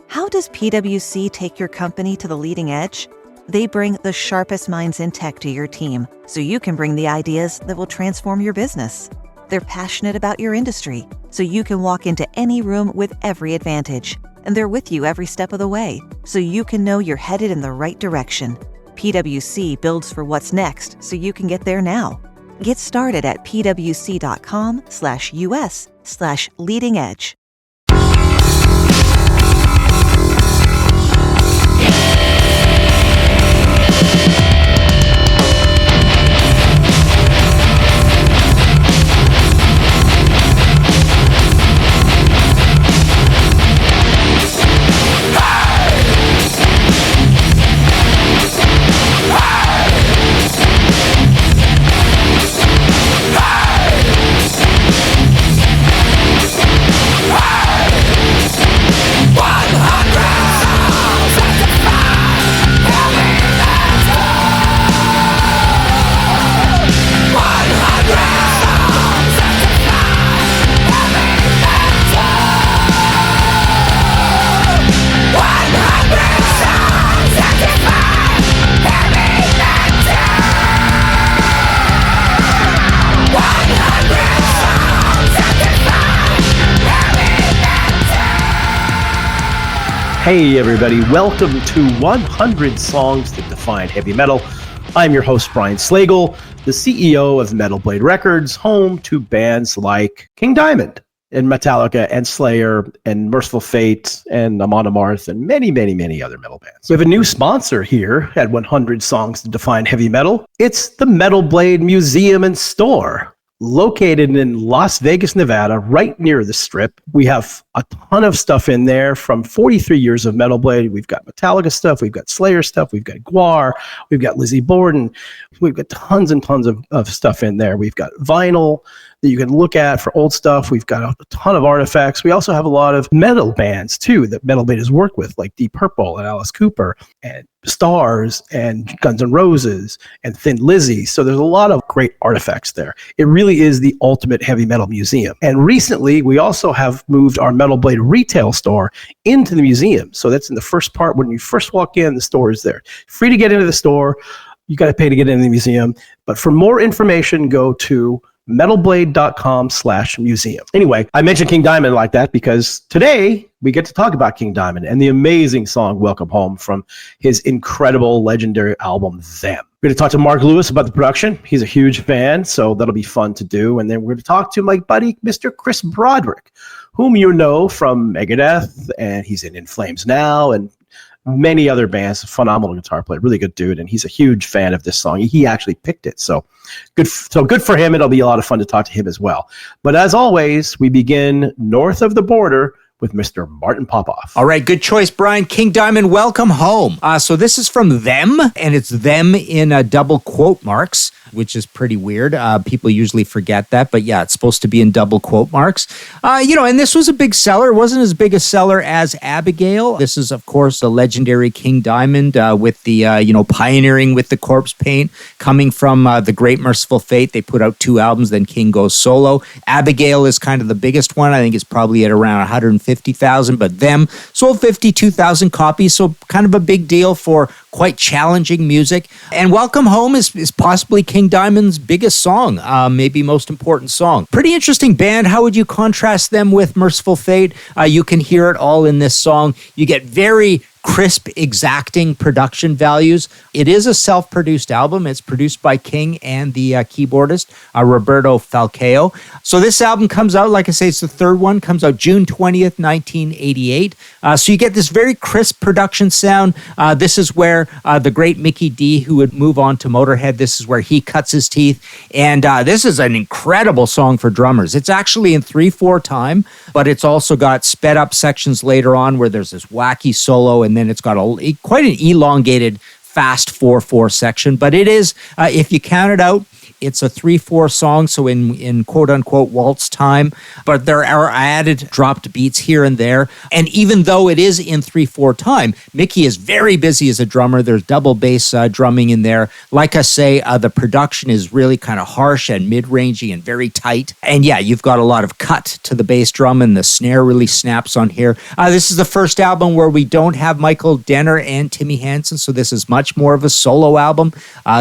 How does PwC take your company to the leading edge? They bring the sharpest minds in tech to your team, so you can bring the ideas that will transform your business. They're passionate about your industry, so you can walk into any room with every advantage. And they're with you every step of the way, so you can know you're headed in the right direction. PwC builds for what's next, so you can get there now. Get started at pwc.com/us/leading edge. Hey everybody, welcome to 100 Songs That Define Heavy Metal. I'm your host Brian Slagel, the CEO of Metal Blade Records, home to bands like King Diamond and Metallica and Slayer and Merciful Fate and Amon Amarth and many, many, many other metal bands. We have a new sponsor here at 100 Songs That Define Heavy Metal. It's the Metal Blade Museum and Store. Located in Las Vegas, Nevada, right near the Strip. We have a ton of stuff in there from 43 years of Metal Blade. We've got Metallica stuff, we've got Slayer stuff, we've got Gwar, we've got Lizzie Borden. We've got tons and tons of stuff in there. We've got vinyl that you can look at for old stuff. We've got a ton of artifacts. We also have a lot of metal bands, too, that Metal Blade has worked with, like Deep Purple and Alice Cooper and Stars and Guns N' Roses and Thin Lizzy. So there's a lot of great artifacts there. It really is the ultimate heavy metal museum. And recently, we also have moved our Metal Blade retail store into the museum. So that's in the first part. When you first walk in, the store is there. Free to get into the store. You got to pay to get into the museum. But for more information, go to metalblade.com/museum. Anyway, I mentioned King Diamond like that because today we get to talk about King Diamond and the amazing song Welcome Home from his incredible legendary album Them. We're going to talk to Mark Lewis about the production. He's a huge fan, so that'll be fun to do. And then we're going to talk to my buddy, Mr. Chris Broderick, whom you know from Megadeth, and he's in Flames now, and many other bands. Phenomenal guitar player, really good dude, and he's a huge fan of this song. He actually picked it, so good for him. It'll be a lot of fun to talk to him as well. But as always, we begin north of the border with Mr. Martin Popoff. All right, good choice, Brian. King Diamond, welcome home. So this is from Them, and it's Them in double quote marks, which is pretty weird. People usually forget that, but yeah, it's supposed to be in double quote marks. And this was a big seller. It wasn't as big a seller as Abigail. This is, of course, a legendary King Diamond with the, pioneering with the corpse paint, coming from the Great Merciful Fate. They put out 2 albums, then King goes solo. Abigail is kind of the biggest one. I think it's probably at around 150,000, but Them sold 52,000 copies, so kind of a big deal for quite challenging music. And Welcome Home is possibly King Diamond's biggest song, maybe most important song. Pretty interesting band. How would you contrast them with Merciful Fate? You can hear it all in this song. You get very crisp, exacting production values. It is a self-produced album. It's produced by King and the keyboardist, Roberto Falcao. So this album comes out, like I say, it's the third one, comes out June 20th, 1988. So you get this very crisp production sound. This is where the great Mickey D, who would move on to Motorhead, this is where he cuts his teeth. And this is an incredible song for drummers. It's actually in 3/4 time, but it's also got sped up sections later on where there's this wacky solo, and then it's got quite an elongated fast 4/4 section. But it is, if you count it out, It's a 3/4 song, so in quote-unquote waltz time, but there are added dropped beats here and there. And even though it is in 3/4 time, Mickey is very busy as a drummer. There's double bass drumming in there. Like I say, the production is really kind of harsh and mid-rangey and very tight. And yeah, you've got a lot of cut to the bass drum, and the snare really snaps on here. This is the first album where we don't have Michael Denner and Timmy Hansen, so this is much more of a solo album.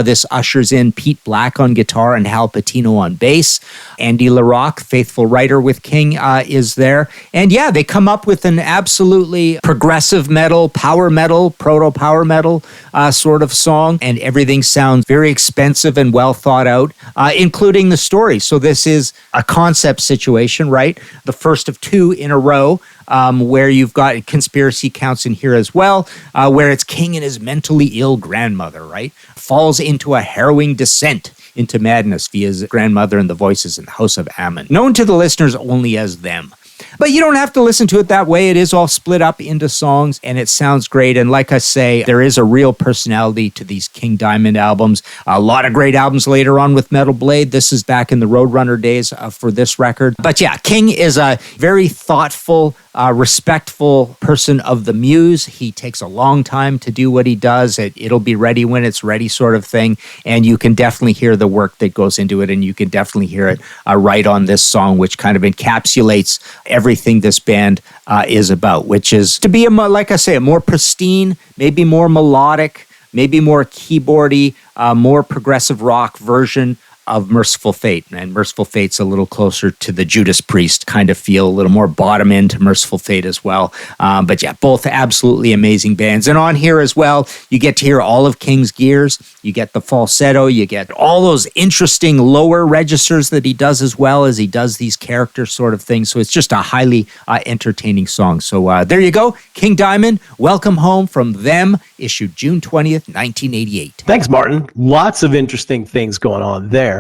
This ushers in Pete Black on guitar and Hal Patino on bass. Andy LaRocque, faithful writer with King, is there. And yeah, they come up with an absolutely progressive metal, power metal, proto-power metal sort of song, and everything sounds very expensive and well thought out, including the story. So this is a concept situation, right? The first of two in a row, where you've got conspiracy counts in here as well, where it's King and his mentally ill grandmother, right? Falls into a harrowing descent into madness via his grandmother and the voices in the House of Ammon, known to the listeners only as them. But you don't have to listen to it that way. It is all split up into songs, and it sounds great. And like I say, there is a real personality to these King Diamond albums. A lot of great albums later on with Metal Blade. This is back in the Roadrunner days for this record. But yeah, King is a very thoughtful, respectful person of the muse. He takes a long time to do what he does. It'll be ready when it's ready sort of thing. And you can definitely hear the work that goes into it, and you can definitely hear it right on this song, which kind of encapsulates everything this band is about, which is to be, like I say, a more pristine, maybe more melodic, maybe more keyboardy, more progressive rock version of Merciful Fate. And Merciful Fate's a little closer to the Judas Priest kind of feel, a little more bottom end to Merciful Fate as well. But yeah, both absolutely amazing bands. And on here as well, you get to hear all of King's gears. You get the falsetto. You get all those interesting lower registers that he does as well as he does these character sort of things. So it's just a highly entertaining song. So there you go. King Diamond, Welcome Home from them, issued June 20th, 1988. Thanks, Martin. Lots of interesting things going on there.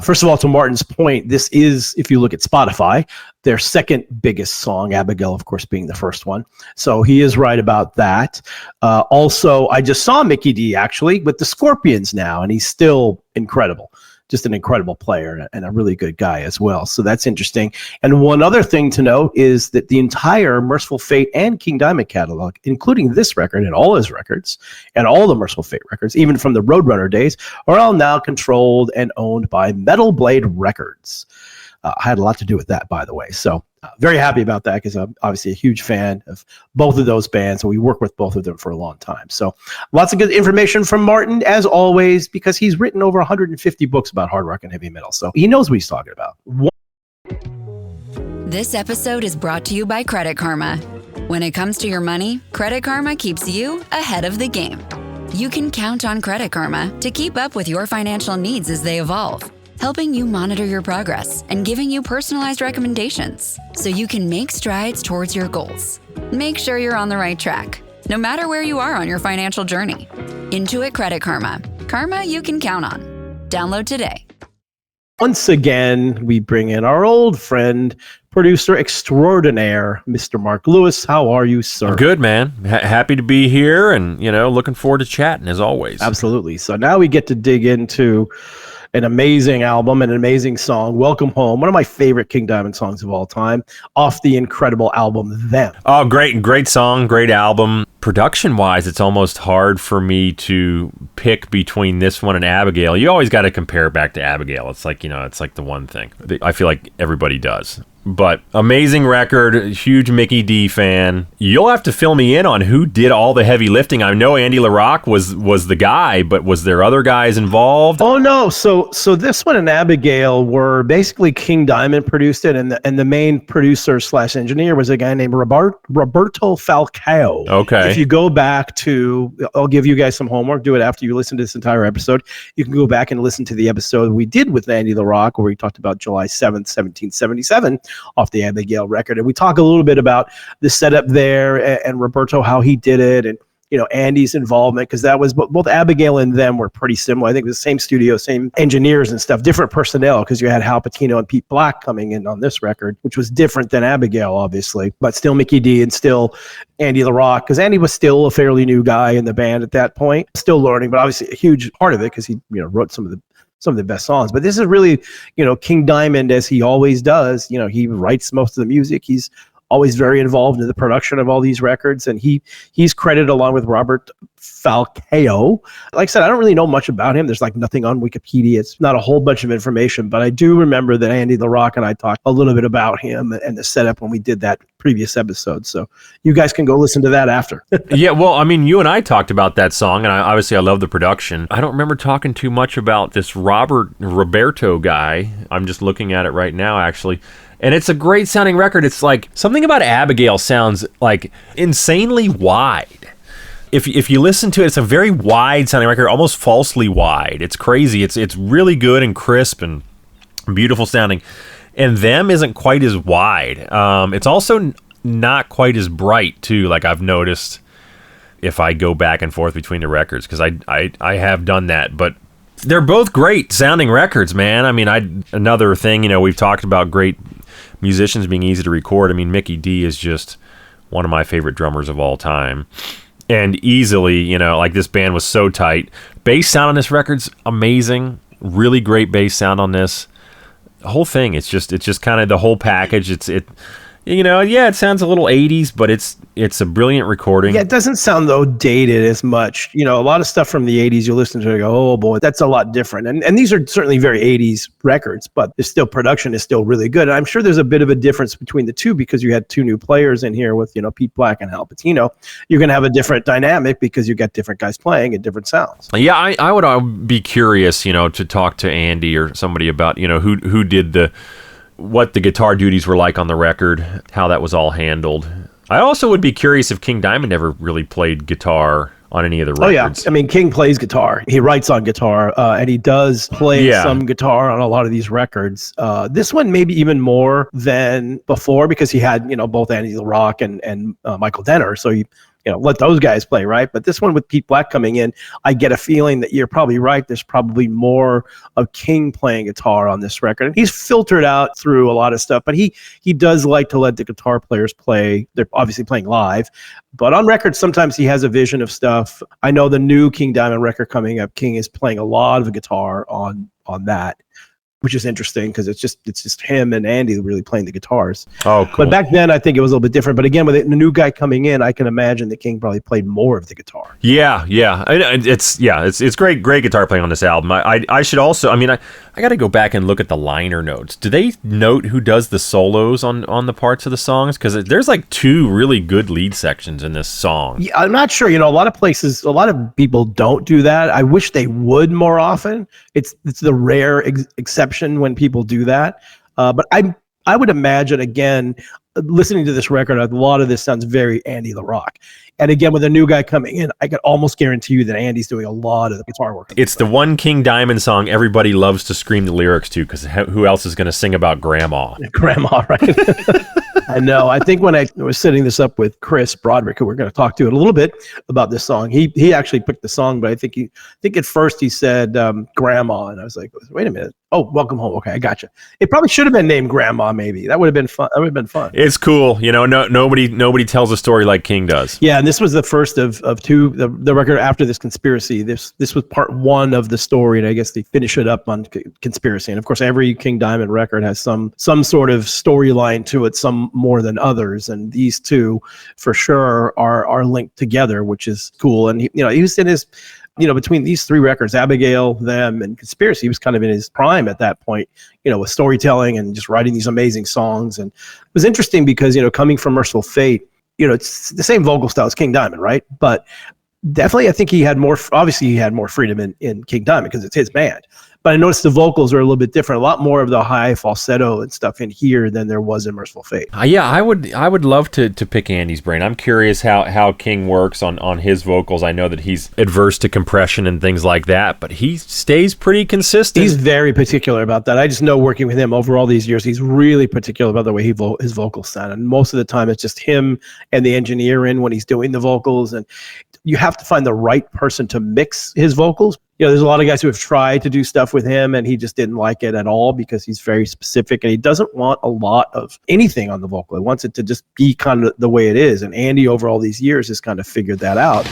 First of all, to Martin's point, this is, if you look at Spotify, their second biggest song, Abigail, of course, being the first one. So he is right about that. Also, I just saw Mickey D actually with the Scorpions now, and he's still incredible. Just an incredible player and a really good guy as well. So that's interesting. And one other thing to note is that the entire Merciful Fate and King Diamond catalog, including this record and all his records and all the Merciful Fate records, even from the Roadrunner days, are all now controlled and owned by Metal Blade Records. I had a lot to do with that, by the way. So very happy about that because I'm obviously a huge fan of both of those bands. And we worked with both of them for a long time. So lots of good information from Martin, as always, because he's written over 150 books about hard rock and heavy metal. So he knows what he's talking about. This episode is brought to you by Credit Karma. When it comes to your money, Credit Karma keeps you ahead of the game. You can count on Credit Karma to keep up with your financial needs as they evolve, helping you monitor your progress and giving you personalized recommendations so you can make strides towards your goals. Make sure you're on the right track, no matter where you are on your financial journey. Intuit Credit Karma. Karma you can count on. Download today. Once again, we bring in our old friend, producer extraordinaire, Mr. Mark Lewis. How are you, sir? I'm good, man. Happy to be here and, looking forward to chatting as always. Absolutely. So now we get to dig into an amazing album and an amazing song, Welcome Home, one of my favorite King Diamond songs of all time, off the incredible album Them. Oh, great song, great album. Production-wise, it's almost hard for me to pick between this one and Abigail. You always got to compare back to Abigail. It's like, it's like the one thing. I feel like everybody does. But amazing record, huge Mickey D fan. You'll have to fill me in on who did all the heavy lifting. I know Andy LaRocque was the guy, but was there other guys involved? Oh no, so this one and Abigail were basically King Diamond produced it, and the main producer / engineer was a guy named Roberto Falcao. Okay. If you go back to, I'll give you guys some homework. Do it after you listen to this entire episode. You can go back and listen to the episode we did with Andy LaRocque, where we talked about July 7th, 1777. Off the Abigail record. And we talk a little bit about the setup there and Roberto, how he did it, and Andy's involvement, because that was both Abigail and them were pretty similar. I think it was the same studio, same engineers and stuff, different personnel, because you had Hal Patino and Pete Black coming in on this record, which was different than Abigail, obviously, but still Mickey D and still Andy LaRocque, because Andy was still a fairly new guy in the band at that point, still learning, but obviously a huge part of it because he wrote some of the some of the best songs. But this is really, King Diamond, as he always does. He writes most of the music. He's always very involved in the production of all these records, and he's credited along with Robert Falcao. Like I said, I don't really know much about him. There's like nothing on Wikipedia. It's not a whole bunch of information, but I do remember that Andy LaRocque and I talked a little bit about him and the setup when we did that previous episode. So you guys can go listen to that after. Yeah, well, I mean, you and I talked about that song, and obviously I love the production. I don't remember talking too much about this Roberto guy. I'm just looking at it right now, actually. And it's a great sounding record. It's like something about Abigail sounds like insanely wide. If you listen to it, it's a very wide sounding record, almost falsely wide. It's crazy. It's really good and crisp and beautiful sounding. And Them isn't quite as wide. It's also not quite as bright too. Like I've noticed if I go back and forth between the records, because I have done that, but they're both great sounding records, man. I mean, another thing, we've talked about great musicians being easy to record. I mean, Mickey D is just one of my favorite drummers of all time. And easily, like this band was so tight. Bass sound on this record's amazing. Really great bass sound on this. The whole thing, it's just kind of the whole package. It sounds a little 80s, but it's a brilliant recording. Yeah, it doesn't sound, though, dated as much. A lot of stuff from the 80s, you listen to it and go, oh, boy, that's a lot different. And these are certainly very 80s records, but production is still really good. And I'm sure there's a bit of a difference between the two because you had two new players in here with, Pete Black and Al Patino. You're going to have a different dynamic because you got different guys playing and different sounds. Yeah, I would be curious, to talk to Andy or somebody about, who did what the guitar duties were like on the record, how that was all handled. I also would be curious if King Diamond ever really played guitar on any of the records. Oh, yeah. I mean, King plays guitar. He writes on guitar, and he does play some guitar on a lot of these records. This one maybe even more than before because he had, both Andy LaRocque and Michael Denner. So he let those guys play, right? But this one with Pete Black coming in, I get a feeling that you're probably right. There's probably more of King playing guitar on this record. And he's filtered out through a lot of stuff, but he does like to let the guitar players play. They're obviously playing live, but on record, sometimes he has a vision of stuff. I know the new King Diamond record coming up, King is playing a lot of guitar on that, which is interesting because it's just him and Andy really playing the guitars. Oh, cool. But back then, I think it was a little bit different. But again, with the new guy coming in, I can imagine that King probably played more of the guitar. Yeah. It's great guitar playing on this album. I should also, I got to go back and look at the liner notes. Do they note who does the solos on the parts of the songs? Because there's like two really good lead sections in this song. Yeah, I'm not sure. A lot of places, a lot of people don't do that. I wish they would more often. It's the rare exception when people do that. But I would imagine, again, listening to this record, a lot of this sounds very Andy LaRocque. And again, with a new guy coming in, I could almost guarantee you that Andy's doing a lot of the guitar work. It's the one King Diamond song everybody loves to scream the lyrics to because who else is going to sing about Grandma? Grandma, right? I know. I think when I was setting this up with Chris Broderick, who we're going to talk to in a little bit about this song, he actually picked the song, but I think at first he said Grandma, and I was like, wait a minute. Oh, Welcome Home. Okay, I gotcha. It probably should have been named Grandma. Maybe that would have been fun. That would have been fun. It's cool. Nobody tells a story like King does. Yeah, and this was the first of two. The record after this Conspiracy. This was part one of the story, and I guess they finish it up on Conspiracy. And of course, every King Diamond record has some sort of storyline to it, some more than others. And these two, for sure, are linked together, which is cool. And he was in his. Between these three records, Abigail, Them, and Conspiracy, he was kind of in his prime at that point, with storytelling and just writing these amazing songs. And it was interesting because, coming from Merciful Fate, it's the same vocal style as King Diamond, right? But definitely, I think he had more freedom in King Diamond because it's his band. But I noticed the vocals are a little bit different, a lot more of the high falsetto and stuff in here than there was in Merciful Fate. Yeah, I would love to pick Andy's brain. I'm curious how King works on his vocals. I know that he's adverse to compression and things like that, but he stays pretty consistent. He's very particular about that. I just know working with him over all these years, he's really particular about the way his vocals sound. And most of the time, it's just him and the engineer in when he's doing the vocals. And you have to find the right person to mix his vocals. There's a lot of guys who have tried to do stuff with him and he just didn't like it at all because he's very specific and he doesn't want a lot of anything on the vocal. He wants it to just be kind of the way it is. And Andy, over all these years, has kind of figured that out.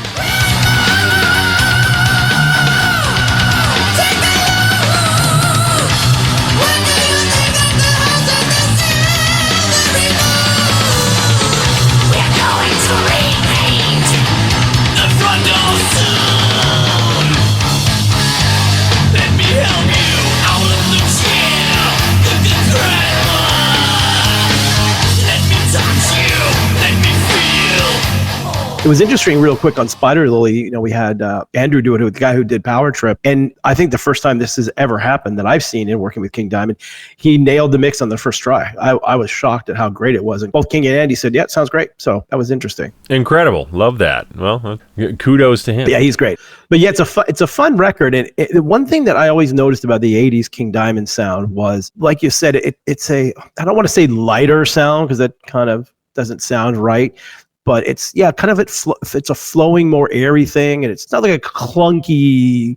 It was interesting, real quick, on Spider Lily. We had Andrew do it with the guy who did Power Trip. And I think the first time this has ever happened that I've seen in working with King Diamond, he nailed the mix on the first try. I was shocked at how great it was. And both King and Andy said, yeah, it sounds great. So that was interesting. Incredible. Love that. Well, kudos to him. Yeah, he's great. But yeah, it's a fun record. And one thing that I always noticed about the 80s King Diamond sound was, like you said, it's I don't want to say lighter sound because that kind of doesn't sound right. But it's it's a flowing, more airy thing, and it's not like a clunky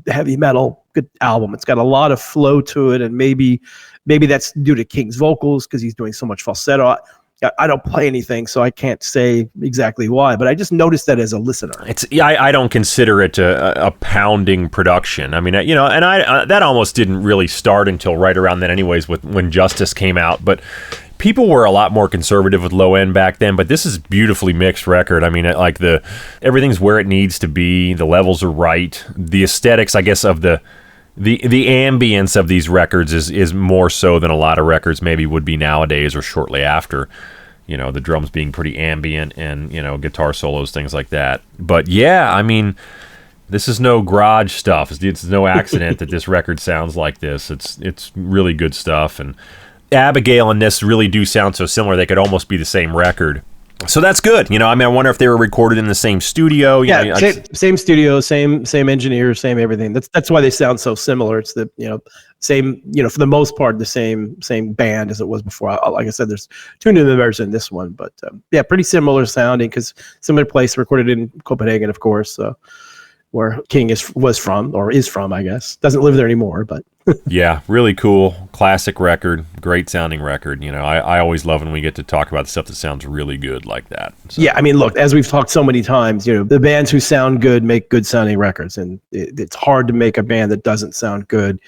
heavy metal good album. It's got a lot of flow to it, and maybe that's due to King's vocals because he's doing so much falsetto. I don't play anything, so I can't say exactly why, but I just noticed that as a listener. I don't consider it a pounding production. I mean, and that almost didn't really start until right around then, anyways, when Justice came out, but. People were a lot more conservative with low end back then, but this is beautifully mixed record. I mean, like everything's where it needs to be. The levels are right. The aesthetics, I guess, of the ambience of these records is more so than a lot of records maybe would be nowadays or shortly after. The drums being pretty ambient and, guitar solos, things like that. But yeah, I mean, this is no garage stuff. It's no accident that this record sounds like this. It's really good stuff, and Abigail and this really do sound so similar they could almost be the same record. So that's good. I mean, I wonder if they were recorded in the same studio. Same studio, same engineer, same everything. That's why they sound so similar. It's the same, for the most part, the same band as it was before. Like I said, there's 2 new members in this one, but pretty similar sounding because similar place, recorded in Copenhagen, of course, where King was from, I guess. Doesn't live there anymore, but. Yeah, really cool. Classic record. Great sounding record. I always love when we get to talk about stuff that sounds really good like that. So. Yeah, I mean, look, as we've talked so many times, the bands who sound good make good sounding records, and it's hard to make a band that doesn't sound good,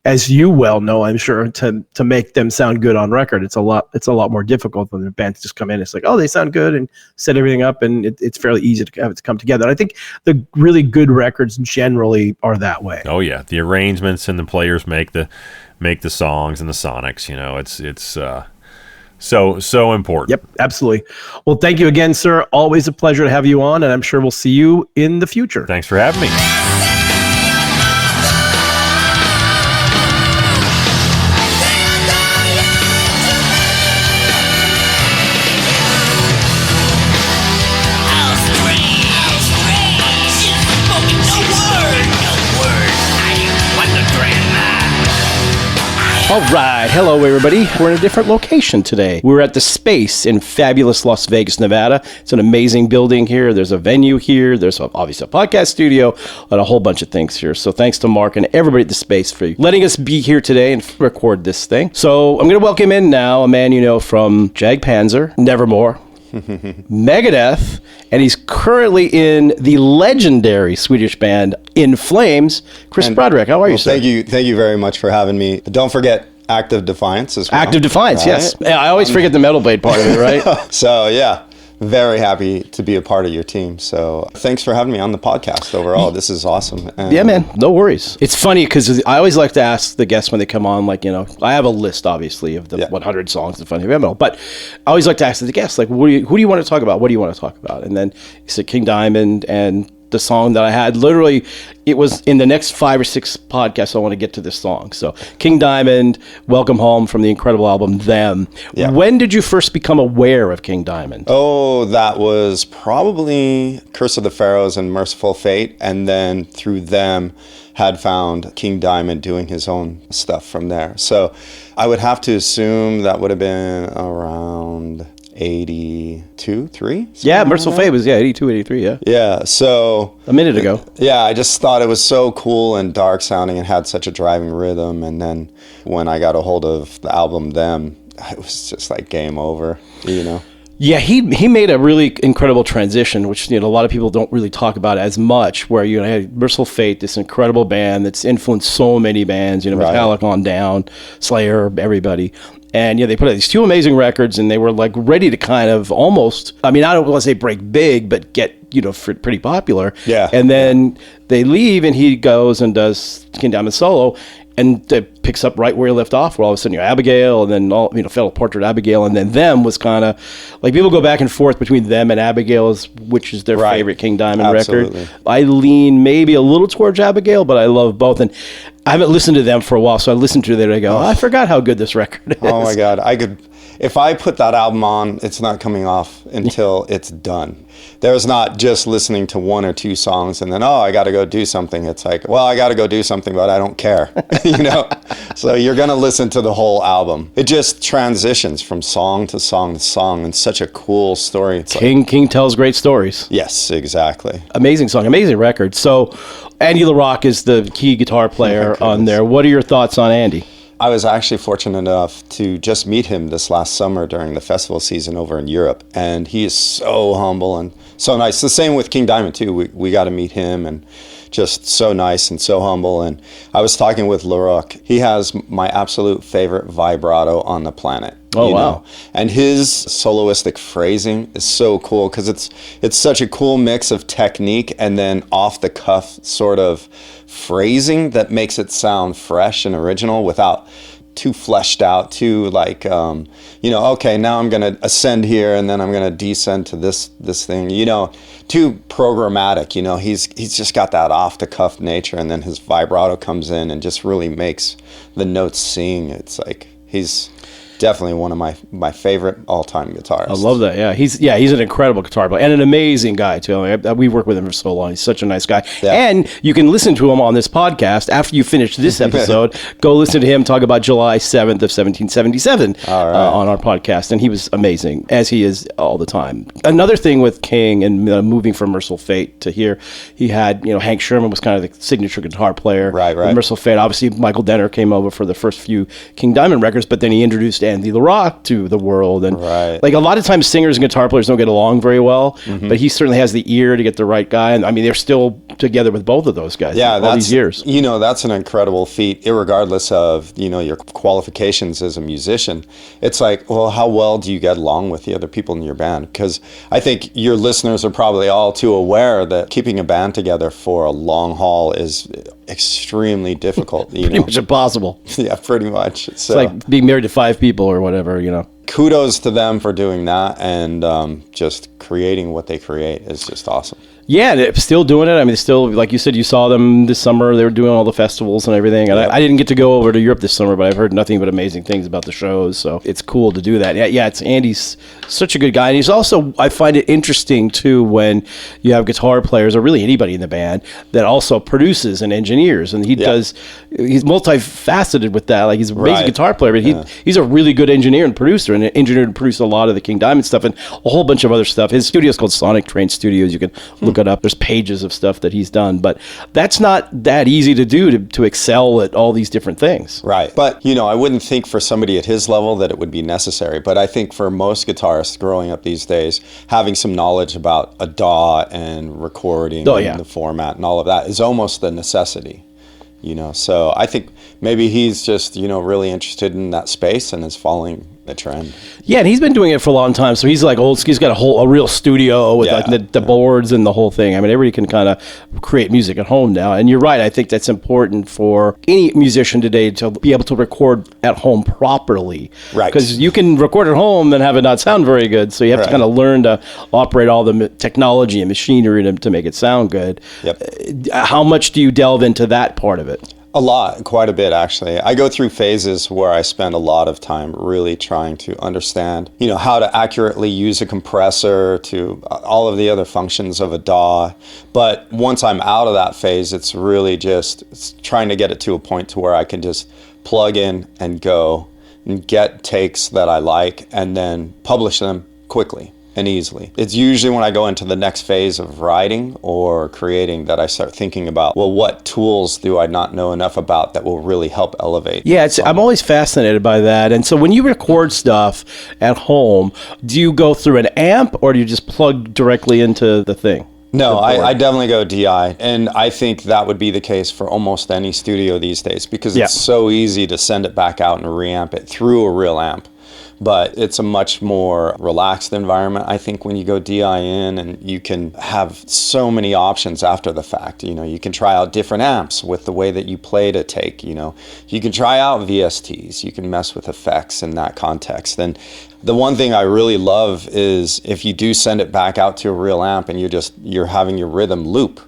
as you well know, I'm sure, to make them sound good on record. It's a lot more difficult than the bands just come in. It's like, oh, they sound good, and set everything up, and it's fairly easy to have it come together. And I think the really good records generally are that way. Oh yeah, the arrangements and the players make the songs and the sonics. It's so important. Yep, absolutely. Well, thank you again, sir. Always a pleasure to have you on, and I'm sure we'll see you in the future. Thanks for having me. All right. Hello, everybody. We're in a different location today. We're at the Space in fabulous Las Vegas, Nevada. It's an amazing building here. There's a venue here. There's obviously a podcast studio and a whole bunch of things here. So thanks to Mark and everybody at the Space for letting us be here today and record this thing. So I'm going to welcome in now a man from Jag Panzer, Nevermore, Megadeth, and he's currently in the legendary Swedish band In Flames. Chris Broderick, how are you, sir? Thank you very much for having me. Don't forget Active Defiance as well. Active Defiance, right? Yes. Yeah, I always forget the Metal Blade part of it, right? So, yeah. Very happy to be a part of your team. So thanks for having me on the podcast overall. This is awesome. And yeah, man. No worries. It's funny because I always like to ask the guests when they come on, I have a list, obviously, of the 100 songs of Funny Metal, but I always like to ask the guests, who do you want to talk about? What do you want to talk about? And then you said King Diamond and the song that I had. Literally, it was in the next 5 or 6 podcasts I want to get to this song. So King Diamond, Welcome Home from the incredible album Them. Yeah. When did you first become aware of King Diamond? Oh, that was probably Curse of the Pharaohs and Merciful Fate. And then through them had found King Diamond doing his own stuff from there. So I would have to assume that would have been around 82, 3? Yeah, Merciful Fate was 82, 83, yeah. Yeah, so a minute ago. Yeah, I just thought it was so cool and dark sounding and had such a driving rhythm. And then when I got a hold of the album Them, it was just like game over, Yeah, he made a really incredible transition, which a lot of people don't really talk about as much. Where had Merciful Fate, this incredible band that's influenced so many bands, Metallica on down, Slayer, everybody. And they put out these 2 amazing records, and they were ready to kind of almost, I don't want to say break big, but get pretty popular. Yeah. And then they leave, and he goes and does King Diamond solo. and it picks up right where you left off, where all of a sudden you're Abigail, and then Fatal Portrait Abigail, and then Them was kind of like, people go back and forth between Them and Abigail, which is their favorite King Diamond record. I lean maybe a little towards Abigail, but I love both, and I haven't listened to Them for a while, so I listened to it and I go, I forgot how good this record is. Oh my God, if I put that album on, it's not coming off until it's done. There's not just listening to one or two songs and then, I got to go do something. It's like, well, I got to go do something, but I don't care, So you're going to listen to the whole album. It just transitions from song to song to song, and such a cool story. It's King tells great stories. Yes, exactly. Amazing song, amazing record. So Andy LaRocque is the key guitar player on there. What are your thoughts on Andy? I was actually fortunate enough to just meet him this last summer during the festival season over in Europe, and he is so humble and so nice. The same with King Diamond too. We got to meet him, and just so nice and so humble. And I was talking with LaRocque. He has my absolute favorite vibrato on the planet. Oh, wow. And his soloistic phrasing is so cool because it's such a cool mix of technique and then off the cuff sort of phrasing that makes it sound fresh and original without too fleshed out, too like, okay, now I'm going to ascend here and then I'm going to descend to this thing, too programmatic. He's just got that off the cuff nature, and then his vibrato comes in and just really makes the notes sing. It's like he's definitely one of my favorite all-time guitarists. I love that. He's an incredible guitar player and an amazing guy too. I mean, we worked with him for so long. He's such a nice guy. Yeah. And you can listen to him on this podcast after you finish this episode. Go listen to him talk about July 7th of 1777 on our podcast, and he was amazing, as he is all the time. Another thing with King and moving from Merciful Fate to here, he had Hank Sherman was kind of the signature guitar player. Right. Merciful Fate, obviously Michael Denner came over for the first few King Diamond records, but then he introduced Andy LaRocque to the world, and like a lot of times singers and guitar players don't get along very well, but he certainly has the ear to get the right guy, and I mean they're still together with both of those guys all these years. That's an incredible feat, irregardless of your qualifications as a musician. It's like, well, how well do you get along with the other people in your band? Because I think your listeners are probably all too aware that keeping a band together for a long haul is extremely difficult. Pretty much impossible. Yeah, pretty much. It's like being married to 5 people or whatever, Kudos to them for doing that, and just creating what they create is just awesome. Yeah, they're still doing it. I mean, still, like you said, you saw them this summer. They were doing all the festivals and everything. And I didn't get to go over to Europe this summer, but I've heard nothing but amazing things about the shows. So it's cool to do that. Yeah, it's Andy's such a good guy. And he's also, I find it interesting, too, when you have guitar players, or really anybody in the band, that also produces and engineers. And he's multifaceted with that. Like, he's an amazing guitar player, but he's a really good engineer and producer, and engineered and produced a lot of the King Diamond stuff and a whole bunch of other stuff. His studio is called Sonic Train Studios. You can look it up. There's pages of stuff that he's done, but that's not that easy to do, to excel at all these different things. Right. But, I wouldn't think for somebody at his level that it would be necessary. But I think for most guitarists growing up these days, having some knowledge about a DAW and recording and the format and all of that is almost a necessity. So I think maybe he's just, really interested in that space and is following the trend. Yeah, and he's been doing it for a long time, so he's like old. He's got a real studio with the boards and the whole thing. I mean, everybody can kind of create music at home now. And you're right. I think that's important for any musician today to be able to record at home properly. Right. Because you can record at home and have it not sound very good. So you have to kind of learn to operate all the technology and machinery to make it sound good. Yep. How much do you delve into that part of it? A lot, quite a bit, actually. I go through phases where I spend a lot of time really trying to understand, how to accurately use a compressor, to all of the other functions of a DAW. But once I'm out of that phase, it's really just trying to get it to a point to where I can just plug in and go and get takes that I like and then publish them quickly and easily. It's usually when I go into the next phase of writing or creating that I start thinking about, well, what tools do I not know enough about that will really help elevate? Yeah, I'm always fascinated by that. And so when you record stuff at home, do you go through an amp or do you just plug directly into the thing? No, I definitely go DI, and I think that would be the case for almost any studio these days because it's so easy to send it back out and reamp it through a real amp. but it's a much more relaxed environment, I think, when you go DI in, and you can have so many options after the fact. You know, you can try out different amps with the way that you play to take, you know. You can try out VSTs, you can mess with effects in that context. And the one thing I really love is if you do send it back out to a real amp and you're having your rhythm loop,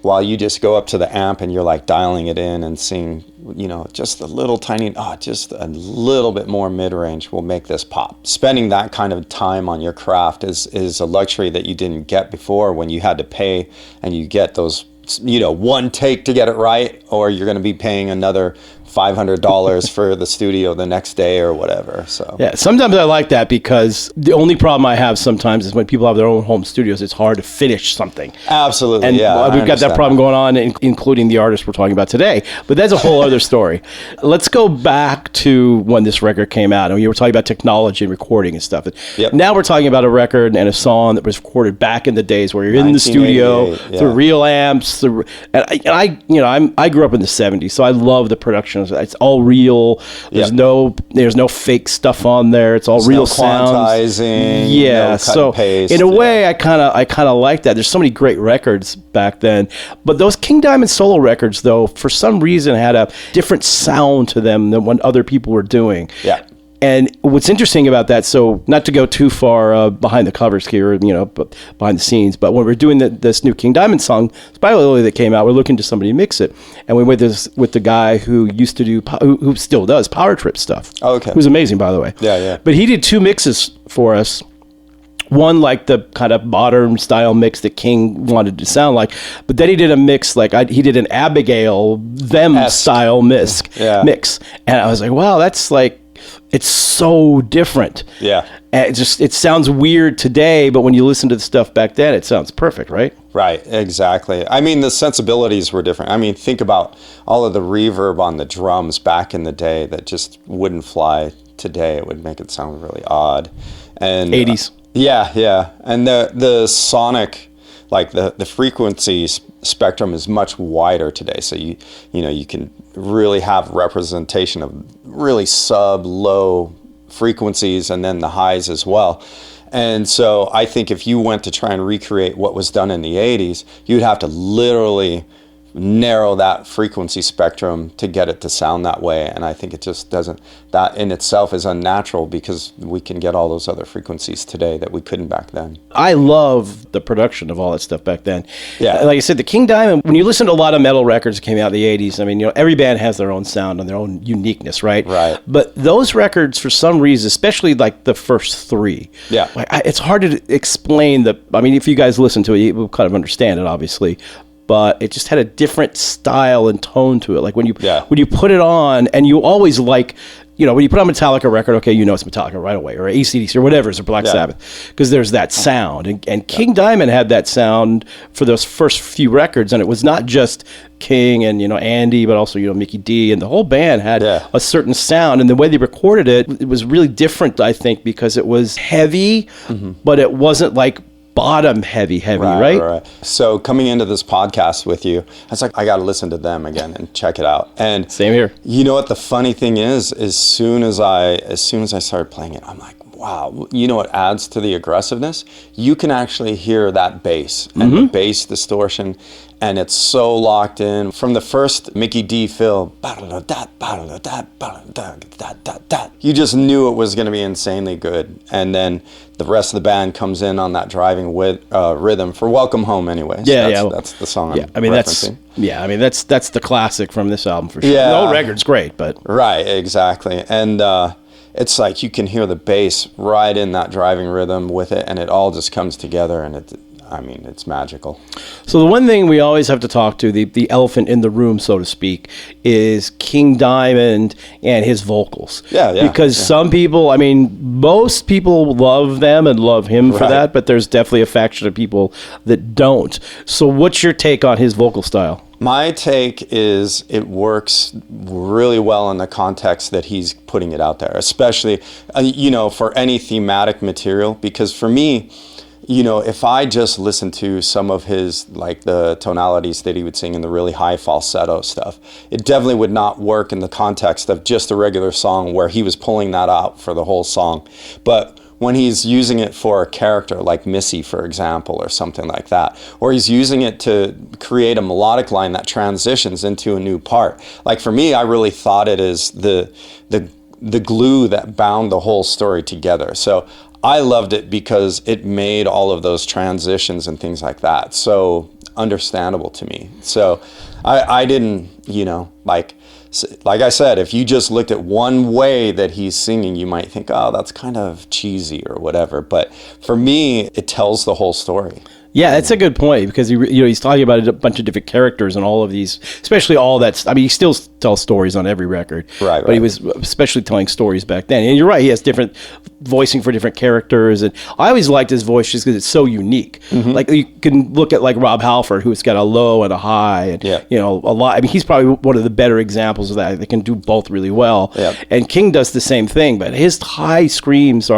while you just go up to the amp and you're like dialing it in and seeing, you know, just a little tiny, just a little bit more mid-range will make this pop. Spending that kind of time on your craft is a luxury that you didn't get before, when you had to pay and you get those, you know, one take to get it right, or you're going to be paying another $500 for the studio the next day or whatever. So yeah, sometimes I like that, because the only problem I have sometimes is when people have their own home studios, it's hard to finish something. Absolutely, and yeah. we've got that problem going on, including the artist we're talking about today. But that's a whole other story. Let's go back to when this record came out, and we were talking about technology and recording and stuff. Yep. Now we're talking about a record and a song that was recorded back in the days where you're in the studio through real amps. And I grew up in the '70s, so I love the production. It's all real. There's no fake stuff on there. It's all real sounds. Quantizing. Yeah. No cut and paste. In a way, I kind of like that. There's so many great records back then, but those King Diamond solo records, though, for some reason had a different sound to them than what other people were doing. Yeah. And what's interesting about that, so not to go too far behind the covers here, you know, but behind the scenes, but when we're doing this new King Diamond song, Spiral Lily, that came out, we're looking to somebody to mix it. And we went with the guy who used to do, who still does Power Trip stuff. Oh, okay. Who's amazing, by the way. Yeah. But he did 2 mixes for us. One, like the kind of modern style mix that King wanted to sound like, but then he did a mix he did an Abigail style mix. And I was like, wow, that's like, it's so different. Yeah. And it sounds weird today, but when you listen to the stuff back then, it sounds perfect, right? Right, exactly. I mean, the sensibilities were different. I mean, think about all of the reverb on the drums back in the day that just wouldn't fly today. It would make it sound really odd. And 80s. Yeah. And the sonic, like the frequency spectrum is much wider today. So you can really have representation of really low frequencies, and then the highs as well. And so I think if you went to try and recreate what was done in the 80s, you'd have to literally narrow that frequency spectrum to get it to sound that way. And I think it just doesn't, that in itself is unnatural, because we can get all those other frequencies today that we couldn't back then. I love the production of all that stuff back then. Yeah. Like I said, the King Diamond, when you listen to a lot of metal records that came out in the 80s, I mean, you know, every band has their own sound and their own uniqueness, right? Right. But those records, for some reason, especially like the first 3, it's hard to explain if you guys listen to it, you will kind of understand it, obviously. But it just had a different style and tone to it. Like when you put it on, and you always like, you know, when you put on a Metallica record, okay, you know it's Metallica right away, or AC/DC, or whatever, it's a Black Sabbath, because there's that sound. And King Diamond had that sound for those first few records, and it was not just King and, you know, Andy, but also, you know, Mickey D, and the whole band had a certain sound. And the way they recorded it was really different, I think, because it was heavy, but it wasn't like bottom heavy, right? So coming into this podcast with you, I was like, I got to listen to them again and check it out. And same here. You know what the funny thing is? As soon as I started playing it, I'm like, wow. You know what adds to the aggressiveness? You can actually hear that bass and the bass distortion, and it's so locked in. From the first Mickey D fill, you just knew it was going to be insanely good. And then the rest of the band comes in on that driving rhythm for Welcome Home anyways. That's the song I'm referencing. That's the classic from this album for sure. Yeah. The whole record's great, but... Right, exactly. And it's like you can hear the bass right in that driving rhythm with it, and it all just comes together, and it's magical. So the one thing we always have to talk to, the elephant in the room, so to speak, is King Diamond and his vocals. Because some people, most people love them and love him for that, but there's definitely a faction of people that don't. So what's your take on his vocal style? My take is it works really well in the context that he's putting it out there, especially, for any thematic material, because for me, if I just listened to some of his, like the tonalities that he would sing in the really high falsetto stuff, it definitely would not work in the context of just a regular song where he was pulling that out for the whole song. But when he's using it for a character like Missy, for example, or something like that, or he's using it to create a melodic line that transitions into a new part. Like for me, I really thought it as the glue that bound the whole story together. So I loved it because it made all of those transitions and things like that so understandable to me. So I didn't, like I said, if you just looked at one way that he's singing, you might think, oh, that's kind of cheesy or whatever. But for me, it tells the whole story. Yeah, that's a good point, because he's talking about a bunch of different characters and all of these, especially all that. I mean, he still tells stories on every record, right? But he was especially telling stories back then. And you're right, he has different voicing for different characters. And I always liked his voice just because it's so unique. Mm-hmm. Like you can look at like Rob Halford, who's got a low and a high, and a lot. I mean, he's probably one of the better examples of that. They can do both really well. Yep. And King does the same thing, but his high screams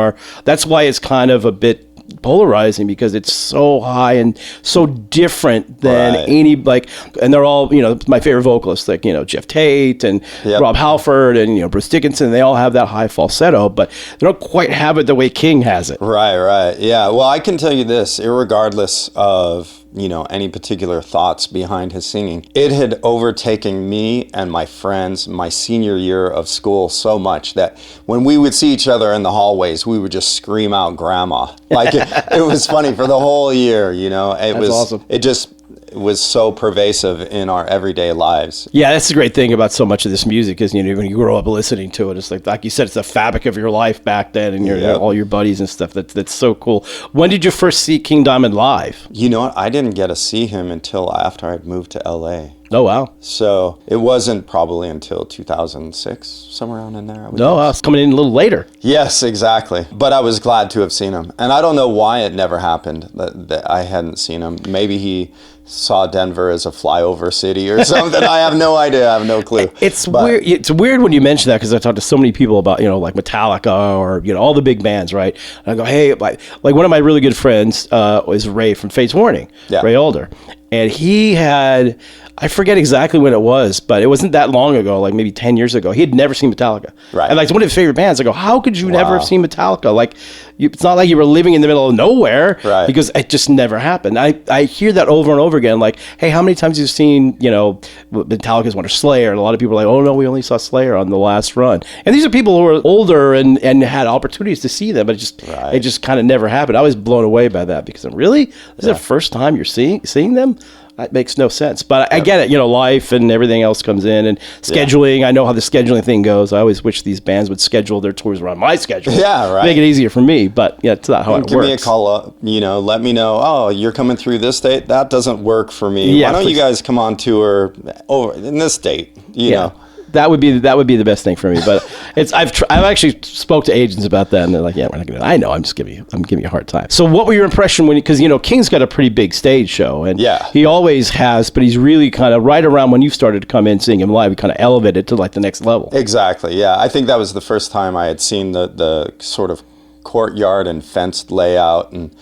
that's why it's kind of a bit polarizing, because it's so high and so different than and they're all, my favorite vocalists, like, Jeff Tate and Rob Halford and, Bruce Dickinson, they all have that high falsetto, but they don't quite have it the way King has it. Right. Yeah. Well, I can tell you this, irregardless of, any particular thoughts behind his singing, it had overtaken me and my friends my senior year of school so much that when we would see each other in the hallways, we would just scream out grandma. Like it was funny for the whole year, That's awesome. It was so pervasive in our everyday lives. Yeah, that's the great thing about so much of this music is, when you grow up listening to it, it's like you said, it's the fabric of your life back then, and all your buddies and stuff. That's so cool. When did you first see King Diamond live? You know what? I didn't get to see him until after I'd moved to LA. Oh, wow. So it wasn't probably until 2006, somewhere around in there. I was coming in a little later. Yes, exactly. But I was glad to have seen him. And I don't know why it never happened that I hadn't seen him. Maybe he saw Denver as a flyover city or something. I have no idea. I have no clue. It's weird. It's weird when you mention that, because I talk to so many people about, like Metallica or, all the big bands, right? And I go, hey, like one of my really good friends is Ray from Fates Warning, Ray Older. And he had, I forget exactly when it was, but it wasn't that long ago, like maybe 10 years ago. He had never seen Metallica. Right. And like it's one of his favorite bands. I go, how could you never have seen Metallica? Like, it's not like you were living in the middle of nowhere, right? Because it just never happened. I hear that over and over again. Like, hey, how many times have you seen, Metallica's one or Slayer? And a lot of people are like, oh no, we only saw Slayer on the last run. And these are people who are older and had opportunities to see them, but it just kind of never happened. I was blown away by that, because really, this is the first time you're seeing them? That makes no sense. But I get it, life and everything else comes in, and scheduling. I know how the scheduling thing goes. I always wish these bands would schedule their tours around my schedule. Yeah, right. Make it easier for me, but it's not how it works. Give me a call up, let me know, oh, you're coming through this date? That doesn't work for me. Why don't you guys come on tour over in this date, know? That would be the best thing for me. But I've actually spoke to agents about that, and they're like, yeah, we're not gonna. I know, I'm giving you a hard time. So what were your impression because King's got a pretty big stage show, and he always has, but he's really kind of right around when you started to come in seeing him live, he kind of elevated to like the next level. Exactly. Yeah, I think that was the first time I had seen the sort of courtyard and fenced layout, and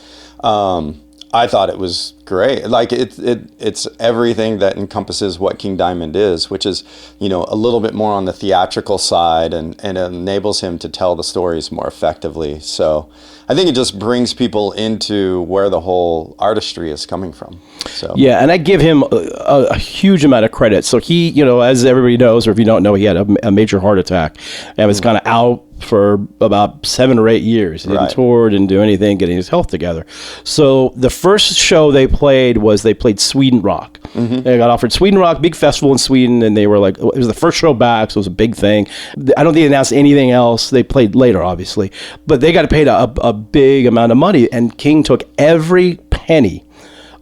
I thought it was great. Like it's everything that encompasses what King Diamond is, which is, a little bit more on the theatrical side, and it enables him to tell the stories more effectively. So I think it just brings people into where the whole artistry is coming from. So yeah, and I give him a huge amount of credit. So he, as everybody knows, or if you don't know, he had a major heart attack and was kind of out for about 7 or 8 years. He didn't tour, didn't do anything, getting his health together. So the first show they played Sweden Rock. Mm-hmm. They got offered Sweden Rock, big festival in Sweden, and they were like, it was the first show back, so it was a big thing. I don't think they announced anything else. They played later, obviously, but they got paid a big amount of money, and King took every penny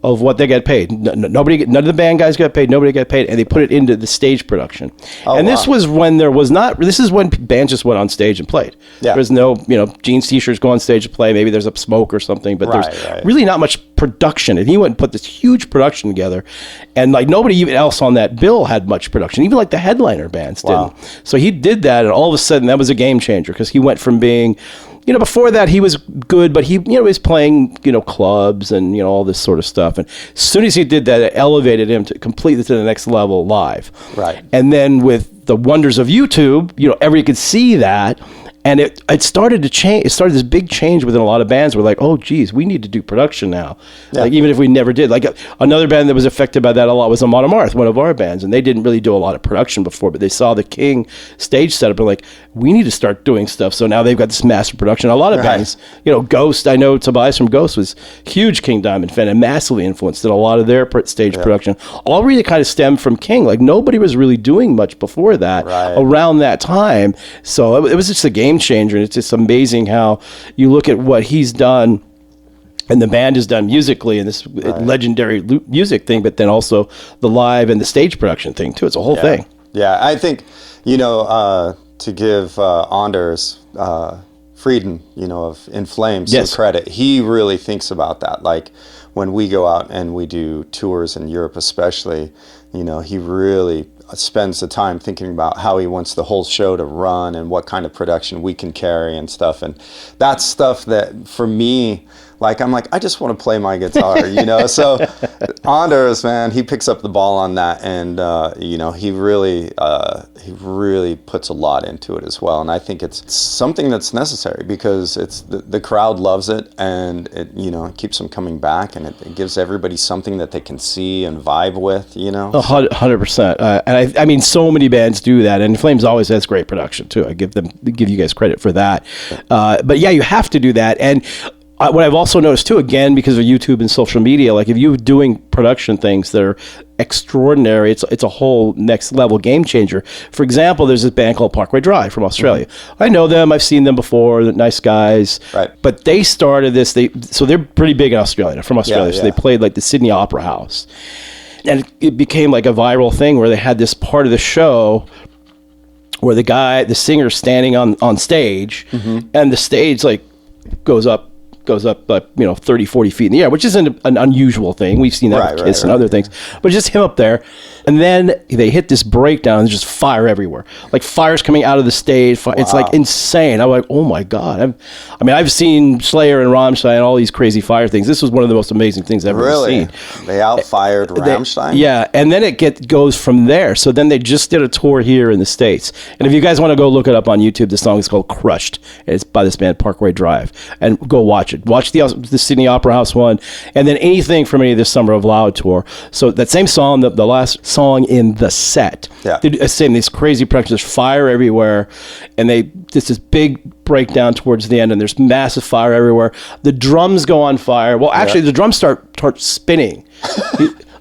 of what they got paid. None of the band guys got paid. Nobody got paid, and they put it into the stage production. This was when this is when bands just went on stage and played. Yeah. There's no, jeans, t-shirts, go on stage and play. Maybe there's a smoke or something, but there's really not much production. And he went and put this huge production together, and like nobody even else on that bill had much production. Even like the headliner bands didn't. So he did that, and all of a sudden that was a game changer, because he went from being before that he was good, but he was playing clubs and all this sort of stuff. And as soon as he did that, it elevated him to completely to the next level live. Right. And then with the wonders of YouTube, everybody could see that. And it started to change. It started this big change within a lot of bands. We're like, oh, geez, we need to do production now. Yeah. Like, even if we never did. Like, another band that was affected by that a lot was Amon Amarth, one of our bands. And they didn't really do a lot of production before, but they saw the King stage setup and like, we need to start doing stuff. So now they've got this massive production. A lot of bands, Ghost, I know Tobias from Ghost was huge King Diamond fan and massively influenced in a lot of their stage production. All really kind of stemmed from King. Like, nobody was really doing much before that around that time. So it was just a game changer. And it's just amazing how you look at what he's done and the band has done musically and this legendary music thing, but then also the live and the stage production thing too. It's a whole thing. Yeah, I think, to give Anders Frieden, of In Flames some credit, he really thinks about that. Like, when we go out and we do tours in Europe especially, he really spends the time thinking about how he wants the whole show to run and what kind of production we can carry and stuff. And that's stuff that, for me, like, I'm like, I just want to play my guitar, So Anders, man, he picks up the ball on that, and he really puts a lot into it as well. And I think it's something that's necessary because it's the crowd loves it, and it keeps them coming back, and it gives everybody something that they can see and vibe with, 100%. And I mean, so many bands do that, and Flames always has great production too. I give you guys credit for that. But yeah, you have to do that. And what I've also noticed too, again, because of YouTube and social media, like if you're doing production things that are extraordinary, it's a whole next level game changer. For example, there's this band called Parkway Drive from Australia. Mm-hmm. I know them. I've seen them before. They're nice guys. Right. But they started this. So they're pretty big in Australia. From Australia. So they played like the Sydney Opera House. And it became like a viral thing where they had this part of the show where the singer's standing on stage, and the stage like goes up 30, 40 feet in the air, which isn't an unusual thing. We've seen that with Kiss and other things, but just him up there. And then they hit this breakdown and there's just fire everywhere. Like fire's coming out of the stage. It's like insane. I'm like, oh my God. I've seen Slayer and Rammstein and all these crazy fire things. This was one of the most amazing things I've ever seen. They outfired Rammstein? Yeah. And then it goes from there. So then they just did a tour here in the States. And if you guys want to go look it up on YouTube, the song is called Crushed. It's by this band Parkway Drive. And go watch it. Watch the Sydney Opera House one, and then anything from any of this Summer of Loud tour. So that same song, the last song in the set, same these crazy productions. There's fire everywhere, and this big breakdown towards the end, and there's massive fire everywhere. The drums go on fire. Well, actually, the drums start spinning.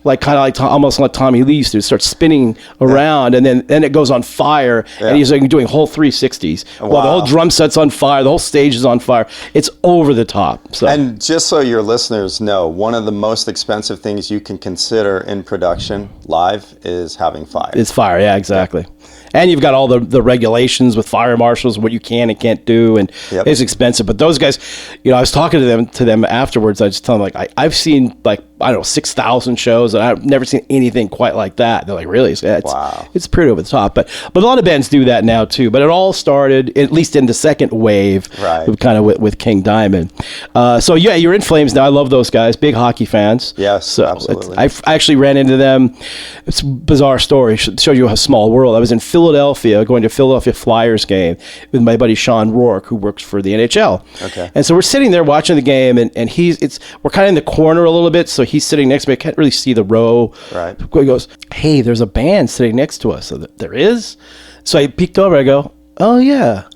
Almost like Tommy Lee used to start spinning around, and then it goes on fire, and he's like doing whole 360s. Wow. Well, the whole drum set's on fire, the whole stage is on fire. It's over the top. So. And just so your listeners know, one of the most expensive things you can consider in production live is having fire. It's fire, yeah, exactly. And you've got all the regulations with fire marshals, what you can and can't do, and it's expensive. But those guys, I was talking to them afterwards. I just tell them, like, I've seen, 6,000 shows, and I've never seen anything quite like that. They're like, really? It's pretty over the top. But a lot of bands do that now, too. But it all started, at least in the second wave, kind of with King Diamond. So, yeah, you're In Flames now. I love those guys. Big hockey fans. Yes, so absolutely. I actually ran into them. It's a bizarre story. Show you a small world. I was in Philadelphia, going to a Philadelphia Flyers game with my buddy Sean Rourke, who works for the NHL. Okay. And so we're sitting there watching the game, and we're kind of in the corner a little bit, so he's sitting next to me. I can't really see the row. Right. He goes, hey, there's a band sitting next to us. So there is? So I peeked over. I go, oh, yeah.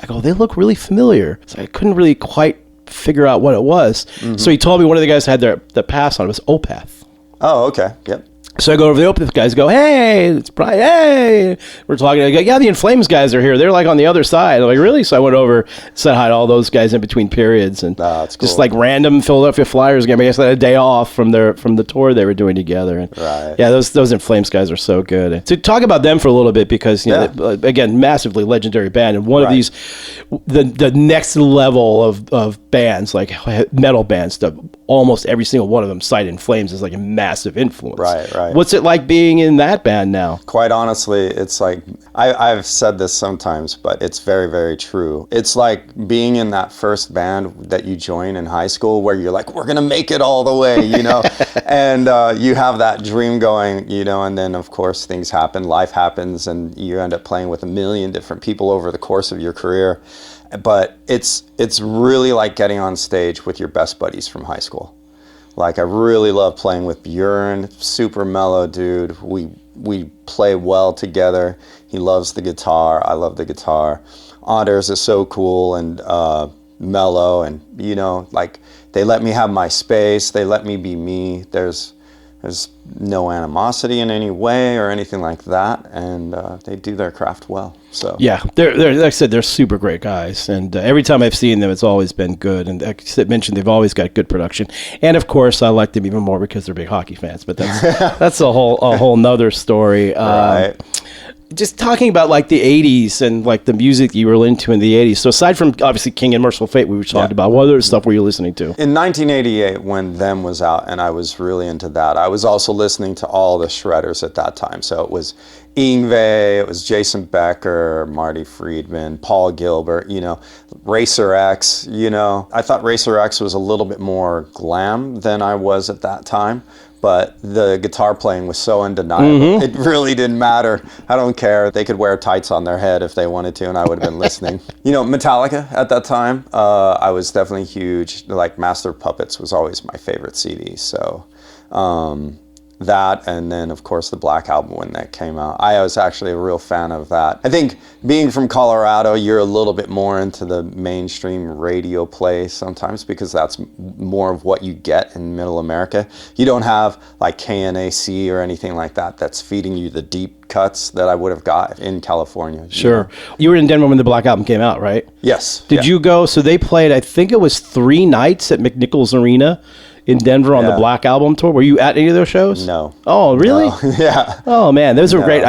I go, they look really familiar. So I couldn't really quite figure out what it was. Mm-hmm. So he told me one of the guys had the pass on. It was Opeth. Oh, okay. Yep. So I go over to the Opeth guys, go, hey, it's Brian, hey. We're talking. I go, yeah, the In Flames guys are here. They're like on the other side. I'm like, really? So I went over, said hi to all those guys in between periods, and that's cool. Just like random Philadelphia Flyers game. I guess they had a day off from the tour they were doing together. And yeah, those In Flames guys are so good. And to talk about them for a little bit, because again, massively legendary band, and one of these, the next level of bands, like metal bands, almost every single one of them cite In Flames as like a massive influence. Right. What's it like being in that band now? Quite honestly, it's like, I've said this sometimes, but it's very, very true. It's like being in that first band that you join in high school where you're like, we're going to make it all the way, you know, and you have that dream going, you know, and then of course things happen, life happens, and you end up playing with a million different people over the course of your career. But it's really like getting on stage with your best buddies from high school. Like, I really love playing with Björn, super mellow dude. We play well together. He loves the guitar, I love the guitar. Anders is so cool and mellow, and you know, like, they let me have my space, they let me be me. There's no animosity in any way or anything like that, and they do their craft well. So yeah, they're like I said, they're super great guys, and every time I've seen them, it's always been good. And like I mentioned, they've always got good production, and of course, I like them even more because they're big hockey fans. But that's a whole nother story. Right. Just talking about like the 80s and like the music you were into in the 80s. So aside from obviously King and Merciful Fate, we were talking about, what other stuff were you listening to? In 1988, when Them was out, and I was really into that, I was also listening to all the shredders at that time. So it was Yngwie, it was Jason Becker, Marty Friedman, Paul Gilbert, you know, Racer X, you know. I thought Racer X was a little bit more glam than I was at that time. But the guitar playing was so undeniable. It really didn't matter. I don't care. They could wear tights on their head if they wanted to, and I would have been listening. You know, Metallica at that time, I was definitely huge. Like, Master of Puppets was always my favorite CD. So that, and then of course the Black Album when that came out. I was actually a real fan of that. I think being from Colorado, you're a little bit more into the mainstream radio play sometimes, because that's more of what you get in Middle America. You don't have like KNAC or anything like that that's feeding you the deep cuts that I would have got in California. Sure. You were in Denver when the Black Album came out, right? Yes. Did you go? So they played, I think it was 3 nights at McNichols Arena in Denver on the Black Album tour. Were you at any of those shows? No. Oh, really? No. Yeah. Oh man, those were great.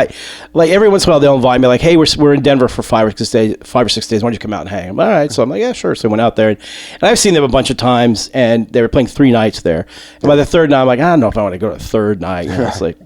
Like every once in a while they'll invite me, like, hey, we're in Denver for 5 or 6 days. Why don't you come out and hang? I'm, all right. So I'm like, yeah, sure. So I went out there, and I've seen them a bunch of times, and they were playing 3 nights there. And by the third night, I'm like, I don't know if I want to go to the third night. You know, it's like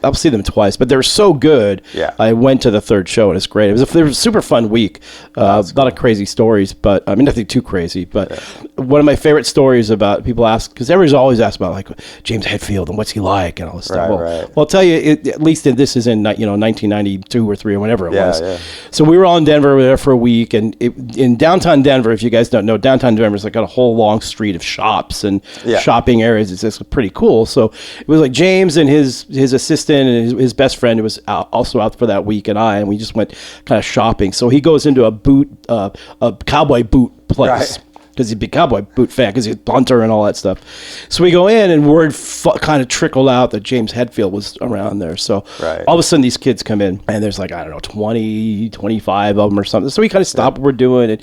I'll see them twice, but they were so good. Yeah. I went to the third show, and it's great. It was a super fun week. A lot of crazy stories, but I mean nothing too crazy. But one of my favorite stories about people ask, because everybody's always asked about like James Hetfield and what's he like and all this stuff. Well, I'll tell you, at least this is in 1992 or 3 or whenever it was. Yeah. So we were all in Denver. We were there for a week, and in downtown Denver, if you guys don't know, downtown Denver's like got a whole long street of shops and shopping areas. It's just pretty cool. So it was like James and his assistant and his best friend who was also out for that week, and we just went kind of shopping. So he goes into a cowboy boot place. Right. Because he'd be a cowboy boot fan, because he's a hunter and all that stuff. So we go in, and word kind of trickled out that James Hetfield was around there. So all of a sudden, these kids come in, and there's like, I don't know, 20, 25 of them or something. So we kind of stopped what we're doing, and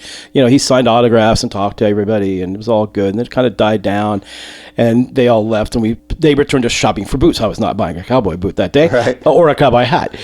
he signed autographs and talked to everybody, and it was all good. And then it kind of died down, and they all left, and they returned to shopping for boots. I was not buying a cowboy boot that day, or a cowboy hat.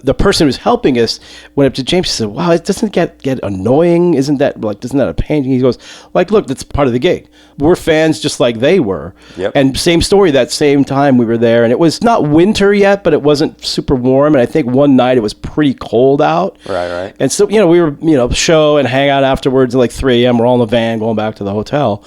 The person who was helping us went up to James and said, wow, it doesn't get annoying? Isn't that a pain? He goes, like, look, that's part of the gig. We're fans just like they were. Yep. And same story, that same time we were there, and it was not winter yet, but it wasn't super warm, and I think one night it was pretty cold out. Right. And so, we were, show and hang out afterwards at like 3 a.m. We're all in the van going back to the hotel.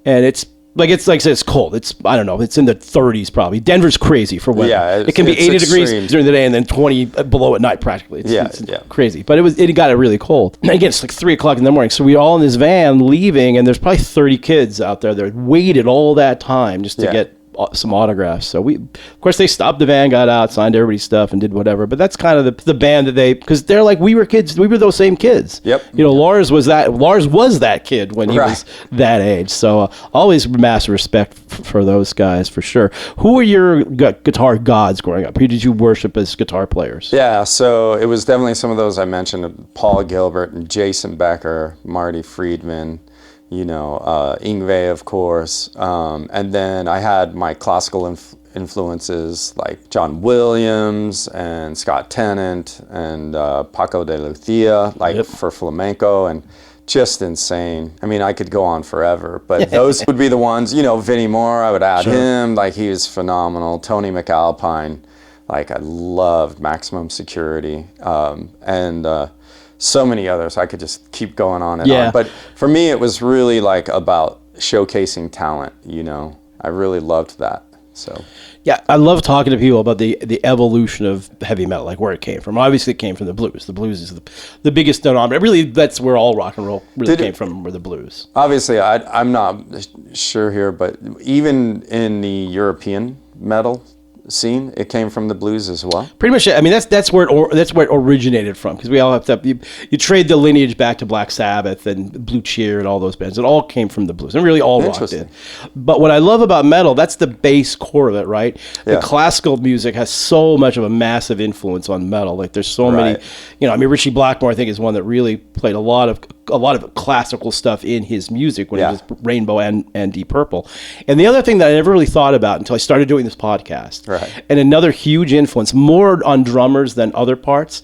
And it's like I said, it's cold. It's, I don't know, it's in the 30s probably. Denver's crazy for weather. Yeah, it can be 80 degrees during the day and then 20 below at night practically. It's crazy. But it got really cold. And again, it's like 3 o'clock in the morning. So we're all in this van leaving, and there's probably 30 kids out there that waited all that time just to get some autographs. So of course they stopped the van, got out, signed everybody's stuff, and did whatever. But that's kind of the band that because they're like, we were kids, we were those same kids. Yep. Lars was that kid when he was that age. So always massive respect for those guys for sure. Who were your guitar gods growing up? Who did you worship as guitar players? Yeah, so it was definitely some of those I mentioned: Paul Gilbert and Jason Becker, Marty Friedman, Yngwie, of course. And then I had my classical influences like John Williams and Scott Tennant and Paco de Lucia, for flamenco, and just insane. I mean, I could go on forever, but those would be the ones, you know, Vinnie Moore, I would add him, like he was phenomenal. Tony McAlpine, like I loved Maximum Security, and so many others. I could just keep going on and on. But for me, it was really like about showcasing talent, you know. I really loved that, so. Yeah, I love talking to people about the evolution of heavy metal, like where it came from. Obviously, it came from the blues. The blues is the biggest denominator. Really, that's where all rock and roll really came from, were the blues. Obviously, I'm not sure here, but even in the European metal scene, it came from the blues as well. Pretty much. I mean, that's where it originated from. Because we all have to. You trade the lineage back to Black Sabbath and Blue Cheer and all those bands. It all came from the blues, and really all rock did. But what I love about metal, that's the base core of it, right? The classical music has so much of a massive influence on metal. Like there's so many. You know, I mean, Ritchie Blackmore, I think, is one that really played a lot of classical stuff in his music when it was Rainbow and Deep Purple. And the other thing that I never really thought about until I started doing this podcast. And another huge influence, more on drummers than other parts,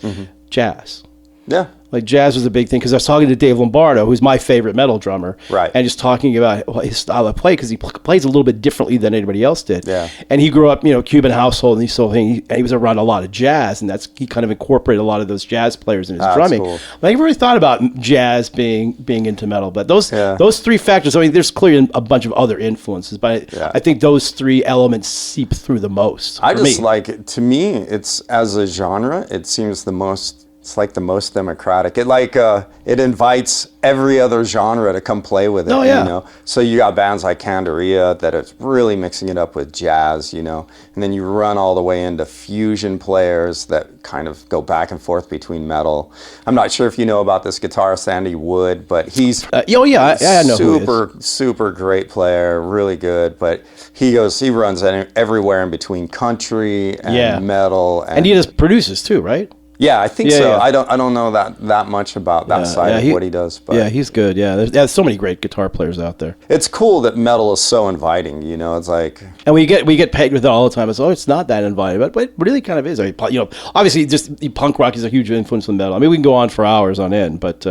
jazz. Yeah. Like jazz was a big thing, because I was talking to Dave Lombardo, who's my favorite metal drummer, and just talking about his style of play, because he plays a little bit differently than anybody else did. And he grew up, you know, Cuban household, and he was around a lot of jazz, and he kind of incorporated a lot of those jazz players in his drumming. Cool. I never really thought about jazz being into metal, but those three factors. I mean, there's clearly a bunch of other influences, but I think those three elements seep through the most. To me, it's, as a genre, it seems the most. It's like the most democratic. It invites every other genre to come play with it. You know. So you got bands like Candaria that are really mixing it up with jazz, you know, and then you run all the way into fusion players that kind of go back and forth between metal. I'm not sure if you know about this guitarist Andy Wood, but he's I know super great player, really good. But he runs everywhere in between country and metal, and he just produces too, right? Yeah, I think so. I don't know that much about that side of what he does. But he's good. Yeah, there's so many great guitar players out there. It's cool that metal is so inviting. You know, it's like, and we get pegged with it all the time. It's not that inviting, but it really kind of is. I mean, you know, obviously, just punk rock is a huge influence on metal. I mean, we can go on for hours on end, but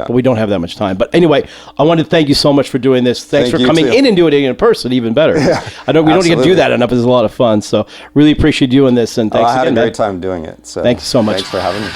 we don't have that much time. But anyway, I wanted to thank you so much for doing this. Thanks for coming in and doing it in person, even better. We don't get to do that enough. It's a lot of fun. So really appreciate doing this, and thanks again. I had a great time doing it. So thank you so much. Thanks for having me.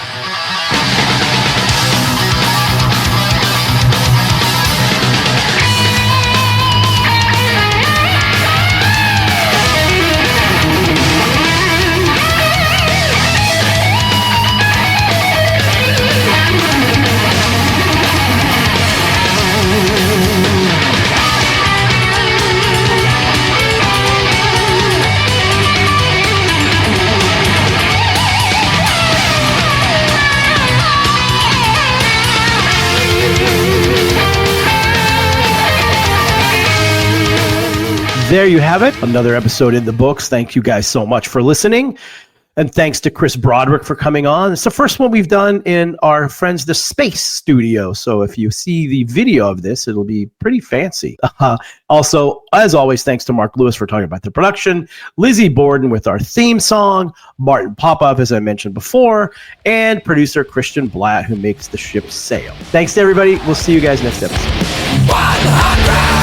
There you have it. Another episode in the books. Thank you guys so much for listening. And thanks to Chris Broderick for coming on. It's the first one we've done in our Friends the Space studio. So if you see the video of this, it'll be pretty fancy. Also, as always, thanks to Mark Lewis for talking about the production, Lizzie Borden with our theme song, Martin Popoff, as I mentioned before, and producer Christian Blatt, who makes the ship sail. Thanks to everybody. We'll see you guys next episode. 100!